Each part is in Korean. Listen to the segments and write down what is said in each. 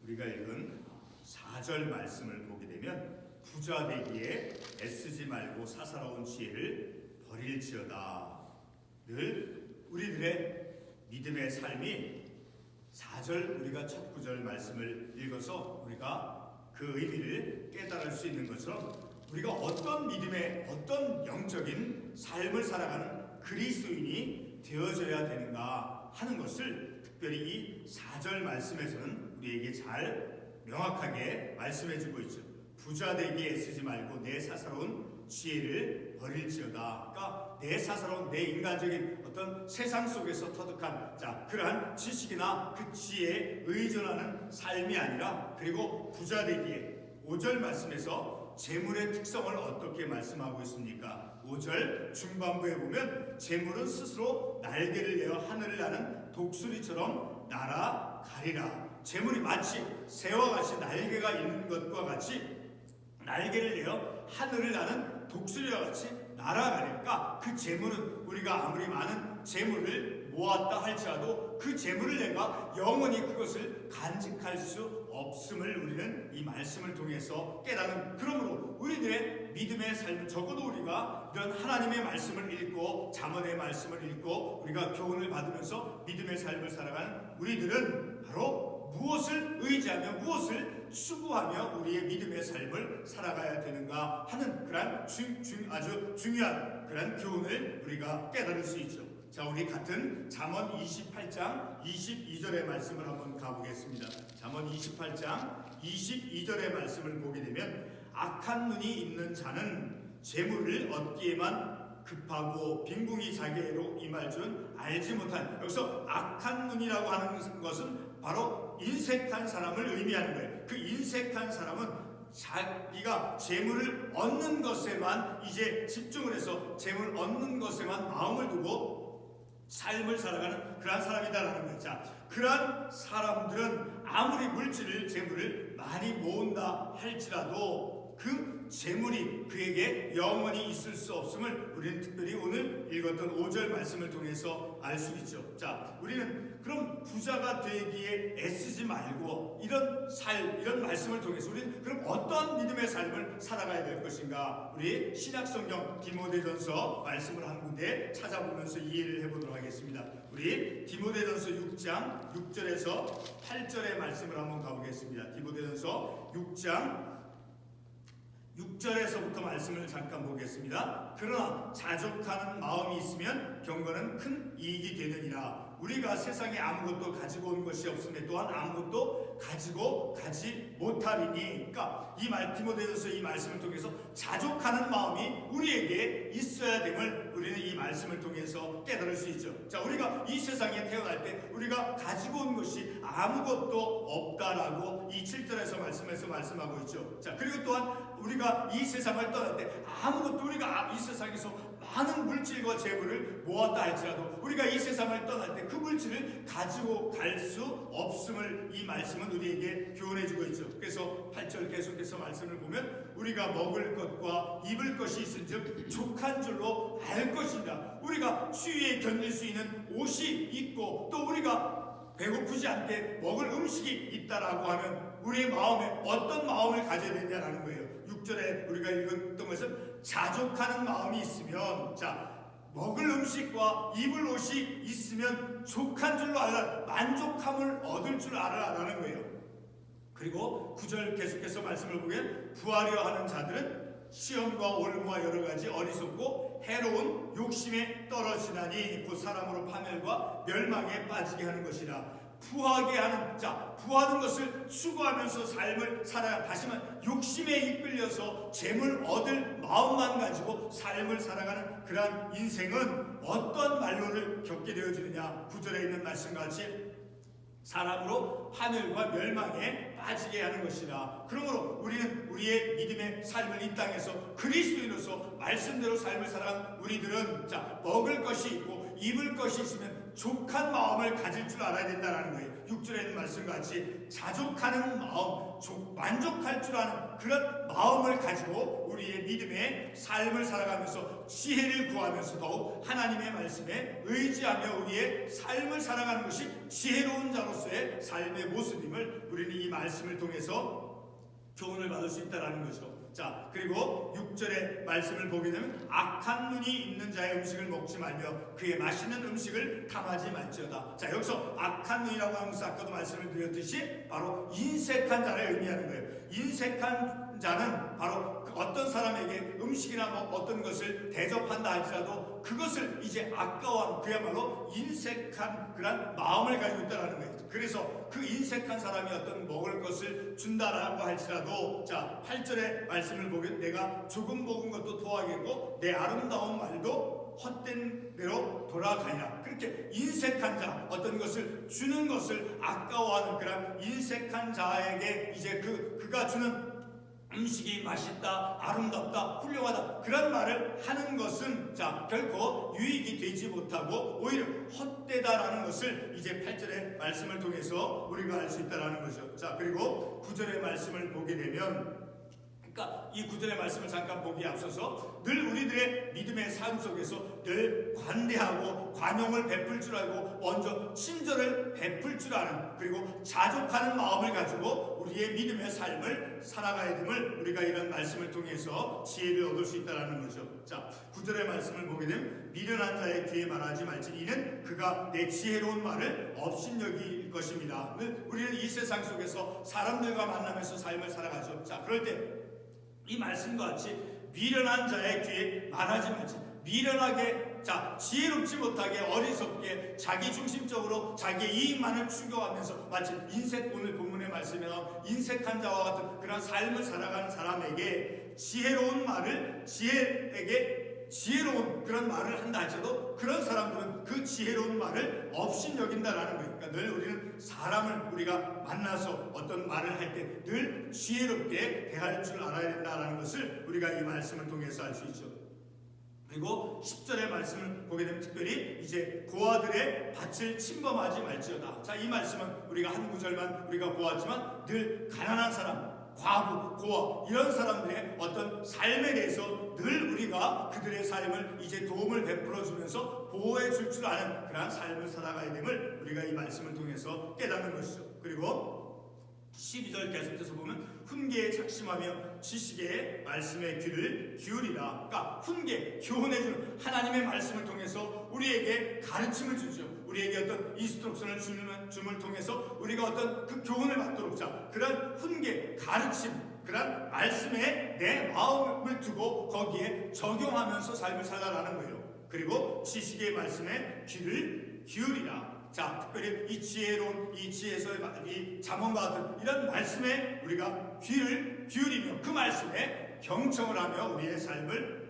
우리가 읽은 4절 말씀을 보게 되면 부자 되기에 애쓰지 말고 사사로운 지혜를 버릴지어다. 늘 우리들의 믿음의 삶이 4절 우리가 첫 구절 말씀을 읽어서 우리가 그 의미를 깨달을 수 있는 것처럼 우리가 어떤 믿음의 어떤 영적인 삶을 살아가는 그리스도인이 되어져야 되는가 하는 것을 특별히 이 4절 말씀에서는 우리에게 잘 명확하게 말씀해주고 있죠. 부자 되기에 애쓰지 말고 내 사사로운 지혜를 버릴지어다. 그러니까 내 사사로운 내 인간적인 어떤 세상 속에서 터득한 그러한 지식이나 그 지혜에 의존하는 삶이 아니라, 그리고 부자 되기에 5절 말씀에서 재물의 특성을 어떻게 말씀하고 있습니까? 5절 중반부에 보면 재물은 스스로 날개를 내어 하늘을 나는 독수리처럼 날아가리라. 재물이 마치 새와 같이 날개가 있는 것과 같이 날개를 내어 하늘을 나는 독수리와 같이 날아가니까, 그 재물은 우리가 아무리 많은 재물을 모았다 할지라도 그 재물을 내가 영원히 그것을 간직할 수 없음을 우리는 이 말씀을 통해서 깨닫는, 그러므로 우리들의 믿음의 삶은 적어도 우리가 이런 하나님의 말씀을 읽고 잠언의 말씀을 읽고 우리가 교훈을 받으면서 믿음의 삶을 살아가는 우리들은 바로 무엇을 의지하며 무엇을 추구하며 우리의 믿음의 삶을 살아가야 되는가 하는 그런 아주 중요한 그런 교훈을 우리가 깨달을 수 있죠. 자, 우리 같은 잠언 28장 22절의 말씀을 한번 가보겠습니다. 잠언 28장 22절의 말씀을 보게 되면 악한 눈이 있는 자는 재물을 얻기에만 급하고 빈궁이 자기애로 임할 줄은 알지 못한, 여기서 악한 눈이라고 하는 것은 바로 인색한 사람을 의미하는 거예요. 그 인색한 사람은 자기가 재물을 얻는 것에만 이제 집중을 해서 재물 얻는 것에만 마음을 두고 삶을 살아가는 그러한 사람이다라는 거예요. 자, 그러한 사람들은 아무리 물질을 재물을 많이 모은다 할지라도 그 재물이 그에게 영원히 있을 수 없음을 우리는 특별히 오늘 읽었던 5절 말씀을 통해서 알 수 있죠. 자, 우리는 그럼 부자가 되기에 애쓰지 말고 이런 말씀을 통해서 우리는 그럼 어떤 믿음의 삶을 살아가야 될 것인가? 우리 신약성경 디모데전서 말씀을 한 군데 찾아보면서 이해를 해보도록 하겠습니다. 우리 디모데전서 6장 6절에서 8절의 말씀을 한번 가보겠습니다. 디모데전서 6장 6절에서부터 말씀을 잠깐 보겠습니다. 그러나 자족하는 마음이 있으면 경건은 큰 이익이 되느니라. 우리가 세상에 아무것도 가지고 온 것이 없음에 또한 아무것도 가지고 가지 못하리니, 그러니까 디모데전서 이 말씀을 통해서 자족하는 마음이 우리에게 있어야 됨을 우리는 이 말씀을 통해서 깨달을 수 있죠. 자, 우리가 이 세상에 태어날 때 우리가 가지고 온 것이 아무것도 없다라고 이 7절에서 말씀하고 있죠. 자, 그리고 또한 우리가 이 세상을 떠날 때 아무것도 우리가 이 세상에서 많은 물질과 재물을 모았다 할지라도 우리가 이 세상을 떠날 때 그 물질을 가지고 갈 수 없음을 이 말씀은 우리에게 교훈해주고 있죠. 그래서 8절 계속해서 말씀을 보면 우리가 먹을 것과 입을 것이 있은즉 족한 줄로 알 것이다. 우리가 추위에 견딜 수 있는 옷이 있고 또 우리가 배고프지 않게 먹을 음식이 있다라고 하면 우리의 마음에 어떤 마음을 가져야 되냐라는 거예요. 6절에 우리가 읽었던 것은 자족하는 마음이 있으면, 자, 먹을 음식과 입을 옷이 있으면 족한 줄로 알라, 만족함을 얻을 줄 알아라는 거예요. 그리고 9절 계속해서 말씀을 보면 부하려 하는 자들은 시험과 올무와 여러 가지 어리석고 해로운 욕심에 떨어지나니 곧 사람으로 파멸과 멸망에 빠지게 하는 것이라. 부하게 하는 자, 부하는 것을 추구하면서 삶을 살아야, 다시 말하면 욕심에 이끌려서 재물 얻을 마음만 가지고 삶을 살아가는 그러한 인생은 어떤 말로를 겪게 되어지느냐. 9절에 있는 말씀같이 사람으로 하늘과 멸망에 빠지게 하는 것이라. 그러므로 우리는 우리의 믿음의 삶을 이 땅에서 그리스도인으로서 말씀대로 삶을 살아가는 우리들은, 자, 먹을 것이 있고 입을 것이 있으면 족한 마음을 가질 줄 알아야 된다는 거예요. 6절에 있는 말씀같이 자족하는 마음, 만족할 줄 아는 그런 마음을 가지고 우리의 믿음의 삶을 살아가면서 지혜를 구하면서 더욱 하나님의 말씀에 의지하며 우리의 삶을 살아가는 것이 지혜로운 자로서의 삶의 모습임을 우리는 이 말씀을 통해서 교훈을 받을 수 있다는 거죠. 자, 그리고 6절의 말씀을 보게 되면 악한 눈이 있는 자의 음식을 먹지 말며 그의 맛있는 음식을 탐하지 말지어다. 자, 여기서 악한 눈이라고 하는 것은 아까도 말씀을 드렸듯이 바로 인색한 자를 의미하는 거예요. 인색한 자는 바로 어떤 사람에게 음식이나 어떤 것을 대접한다 할지라도 그것을 이제 아까워하는 그야말로 인색한 그런 마음을 가지고 있다는 거예요. 그래서 그 인색한 사람이 어떤 먹을 것을 준다라고 할지라도 자 8절의 말씀을 보면 내가 조금 먹은 것도 토하겠고 내 아름다운 말도 헛된 대로 돌아가냐. 그렇게 인색한 자, 어떤 것을 주는 것을 아까워하는 그런 인색한 자에게 이제 그가 주는 음식이 맛있다, 아름답다, 훌륭하다 그런 말을 하는 것은 자 결코 유익이 되지 못하고 오히려 헛되다라는 것을 이제 8절의 말씀을 통해서 우리가 알 수 있다라는 거죠. 자, 그리고 9절의 말씀을 보게 되면 그러니까 이 9절의 말씀을 잠깐 보기에 앞서서 늘 우리들의 믿음의 삶 속에서 늘 관대하고 관용을 베풀 줄 알고 먼저 친절을 베풀 줄 아는 그리고 자족하는 마음을 가지고 우리의 믿음의 삶을 살아가야 됨을 우리가 이런 말씀을 통해서 지혜를 얻을 수 있다는 거죠. 자, 9절의 말씀을 보게 되면 미련한 자의 귀에 말하지 말지 이는 그가 내 지혜로운 말을 업신여길 것입니다. 우리는 이 세상 속에서 사람들과 만나면서 삶을 살아가죠. 자, 그럴 때 이 말씀과 같이 미련한 자의 귀에 말하지 말지. 미련하게 자 지혜롭지 못하게 어리석게 자기중심적으로 자기의 이익만을 추구하면서 마치 오늘 본문의 말씀에 나온 인색한 자와 같은 그런 삶을 살아가는 사람에게 지혜로운 말을 지혜로운 그런 말을 한다 할지라도 그런 사람들은 그 지혜로운 말을 업신여긴다라는 거예요. 그러니까 늘 우리는 사람을 우리가 만나서 어떤 말을 할 때 늘 지혜롭게 대할 줄 알아야 된다라는 것을 우리가 이 말씀을 통해서 알 수 있죠. 그리고 10절의 말씀을 보게 되면 특별히 이제 고아들의 밭을 침범하지 말지어다. 자, 이 말씀은 우리가 한 구절만 우리가 보았지만 늘 가난한 사람, 과부, 고아 이런 사람들의 어떤 삶에 대해서 늘 우리가 그들의 삶을 이제 도움을 베풀어 주면서 보호해 줄 줄 아는 그러한 삶을 살아가야 됨을 우리가 이 말씀을 통해서 깨닫는 것이죠. 그리고 12절 계속해서 보면 훈계에 작심하며 지식의 말씀에 귀를 기울이라. 그러니까 훈계, 교훈해주는 하나님의 말씀을 통해서 우리에게 가르침을 주죠. 우리에게 어떤 인스트럭션을 줌을 통해서 우리가 어떤 그 교훈을 받도록 자 그런 훈계, 가르침 그런 말씀에 내 마음을 두고 거기에 적용하면서 삶을 살아가는 거예요. 그리고 지식의 말씀에 귀를 기울이라. 자, 특별히 이 지혜로운 이 지혜서의 이 잠언과 같은 이런 말씀에 우리가 귀를 기울이며 그 말씀에 경청을 하며 우리의 삶을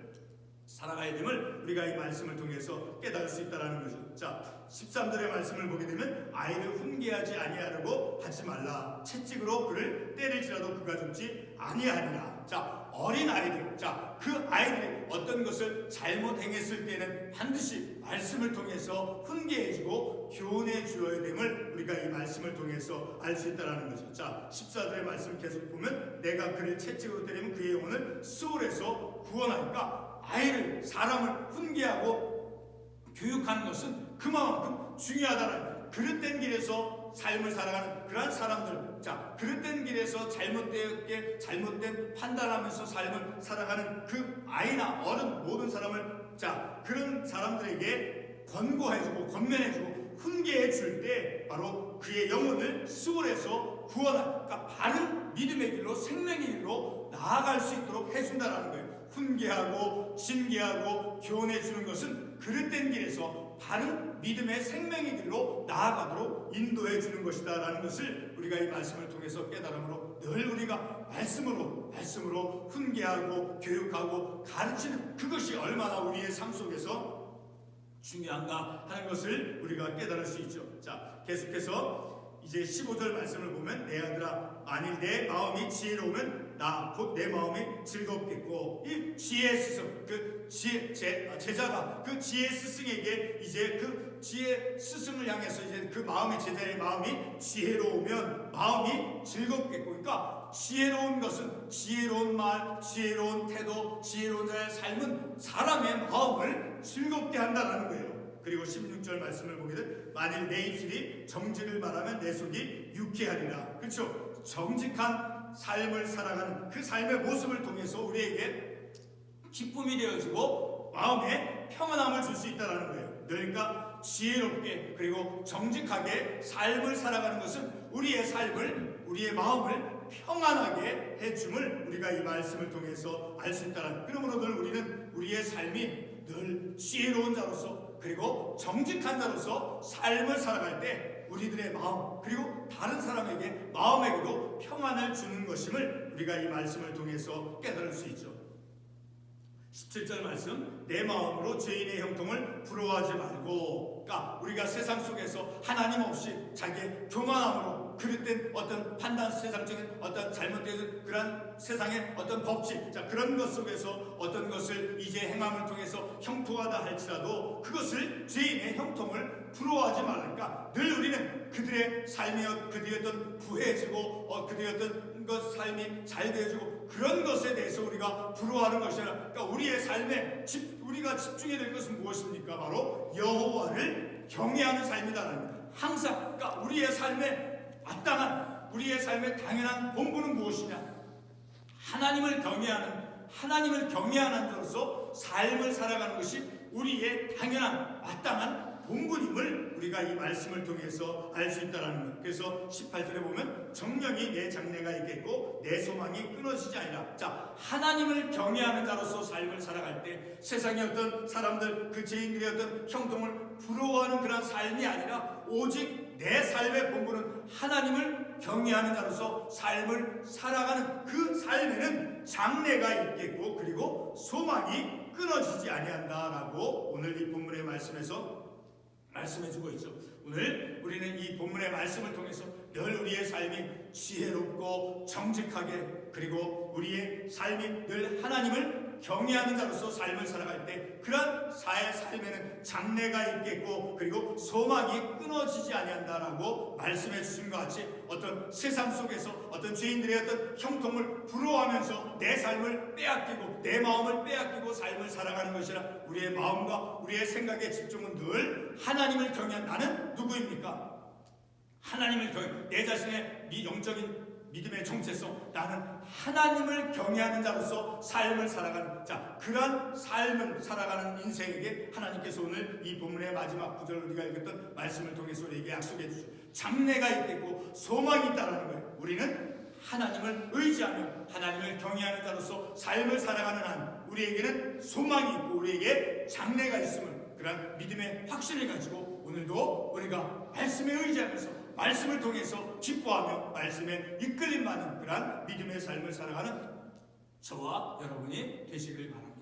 살아가야 됨을 우리가 이 말씀을 통해서 깨달을 수 있다는 거죠. 자, 13절의 말씀을 보게 되면 아이를 훈계하지 아니하려고 하지 말라. 채찍으로 그를 때릴지라도 그가 죽지 아니하리라. 자, 어린 아이들, 자, 그 아이들이 어떤 것을 잘못 행했을 때는 반드시 말씀을 통해서 훈계해주고 교훈해 주어야 됨을 우리가 이 말씀을 통해서 알 수 있다는 거죠. 자, 14절의 말씀 계속 보면 내가 그를 채찍으로 때리면 그의 영혼을 수월에서 구원하니까 아이를 사람을 훈계하고 교육하는 것은 그만큼 중요하다는 그릇된 길에서 삶을 살아가는 그러한 사람들 자 그릇된 길에서 잘못된 판단하면서 삶을 살아가는 그 아이나 어른 모든 사람을 자 그런 사람들에게 권고해주고 권면해주고 훈계해 줄 때 바로 그의 영혼을 수월해서 구원한 그러니까 바른 믿음의 길로 생명의 길로 나아갈 수 있도록 해준다라는 거예요. 훈계하고 징계하고 교훈해 주는 것은 그릇된 길에서 바른 믿음의 생명의 길로 나아가도록 인도해 주는 것이다 라는 것을 우리가 이 말씀을 통해서 깨달음으로 늘 우리가 말씀으로 훈계하고 교육하고 가르치는 그것이 얼마나 우리의 삶 속에서 중요한가 하는 것을 우리가 깨달을 수 있죠. 자, 계속해서 이제 15절 말씀을 보면 내 아들아 만일 내 마음이 지혜로우면 나 곧 내 마음이 즐겁겠고, 이 지혜 스승, 그 제자가 그 지혜 스승에게 이제 그 지혜 스승을 향해서 이제 그 마음의 제자의 마음이 지혜로우면 마음이 즐겁겠고, 그러니까 지혜로운 것은 지혜로운 말, 지혜로운 태도, 지혜로운 자의 삶은 사람의 마음을 즐겁게 한다는 거예요. 그리고 16절 말씀을 보게 되면 만일 내 입술이 정직을 말하면 내 속이 유쾌하리라. 그렇죠? 정직한 삶을 살아가는 그 삶의 모습을 통해서 우리에게 기쁨이 되어지고 마음에 평안함을 줄 수 있다는 거예요. 그러니까 지혜롭게 그리고 정직하게 삶을 살아가는 것은 우리의 삶을, 우리의 마음을 평안하게 해줌을 우리가 이 말씀을 통해서 알 수 있다는. 그러므로 늘 우리는 우리의 삶이 늘 지혜로운 자로서 그리고 정직한 자로서 삶을 살아갈 때 우리들의 마음 그리고 다른 사람에게 마음에게도 평안을 주는 것임을 우리가 이 말씀을 통해서 깨달을 수 있죠. 17절 말씀, 내 마음으로 죄인의 형통을 부러워하지 말고. 그러니까 우리가 세상 속에서 하나님 없이 자기의 교만함으로 그릇된 어떤 판단, 세상적인 어떤 잘못된 그런 세상의 어떤 법칙, 자 그런 것 속에서 어떤 것을 이제 행함을 통해서 형통하다 할지라도 그것을 죄인의 형통을 부러워하지 말라니까. 늘 우리는 그들의 삶이 그들의 어떤 부해지고 그들의 어떤 것 삶이 잘 되어지고 그런 것에 대해서 우리가 부러워하는 것이 아니라, 그러니까 우리의 삶에 우리가 집중해야 될 것은 무엇입니까? 바로 여호와를 경외하는 삶이다라는 거예요. 항상 그러니까 우리의 삶에 마땅한 우리의 삶의 당연한 본분은 무엇이냐? 하나님을 경외하는 자로서 삶을 살아가는 것이 우리의 당연한 마땅한 본분임을 우리가 이 말씀을 통해서 알 수 있다는 거예요. 그래서 18절에 보면 정령이 내 장래가 있겠고 내 소망이 끊어지지 아니라. 자, 하나님을 경외하는 자로서 삶을 살아갈 때 세상의 어떤 사람들 그 죄인들의 어떤 형통을 부러워하는 그런 삶이 아니라 오직 내 삶의 본분은 하나님을 경외하는 자로서 삶을 살아가는 그 삶에는 장래가 있겠고 그리고 소망이 끊어지지 아니한다라고 오늘 이 본문의 말씀에서 말씀해주고 있죠. 오늘 우리는 이 본문의 말씀을 통해서 늘 우리의 삶이 지혜롭고 정직하게 그리고 우리의 삶이 늘 하나님을 경외하는 자로서 삶을 살아갈 때 그런 삶에는 장래가 있겠고 그리고 소망이 끊어지지 아니한다라고 말씀해 주신 것 같이 어떤 세상 속에서 어떤 죄인들의 어떤 형통을 부러워하면서 내 삶을 빼앗기고 내 마음을 빼앗기고 삶을 살아가는 것이라 우리의 마음과 우리의 생각의 집중은 늘 하나님을 경외한 나는 누구입니까? 하나님을 내 자신의 영적인 믿음의 정체성, 나는 하나님을 경외하는 자로서 삶을 살아가는 자, 그러한 삶을 살아가는 인생에게 하나님께서 오늘 이 본문의 마지막 구절을 우리가 읽었던 말씀을 통해서 우리에게 약속해 주시죠. 장래가 있겠고 소망이 있다는 거예요. 우리는 하나님을 의지하며 하나님을 경외하는 자로서 삶을 살아가는 한 우리에게는 소망이 있고 우리에게 장래가 있음을 그런 믿음의 확신을 가지고 오늘도 우리가 말씀에 의지하면서 말씀을 통해서 기뻐하며 말씀에 이끌림받는 그러한 믿음의 삶을 살아가는 저와 여러분이 되시길 바랍니다.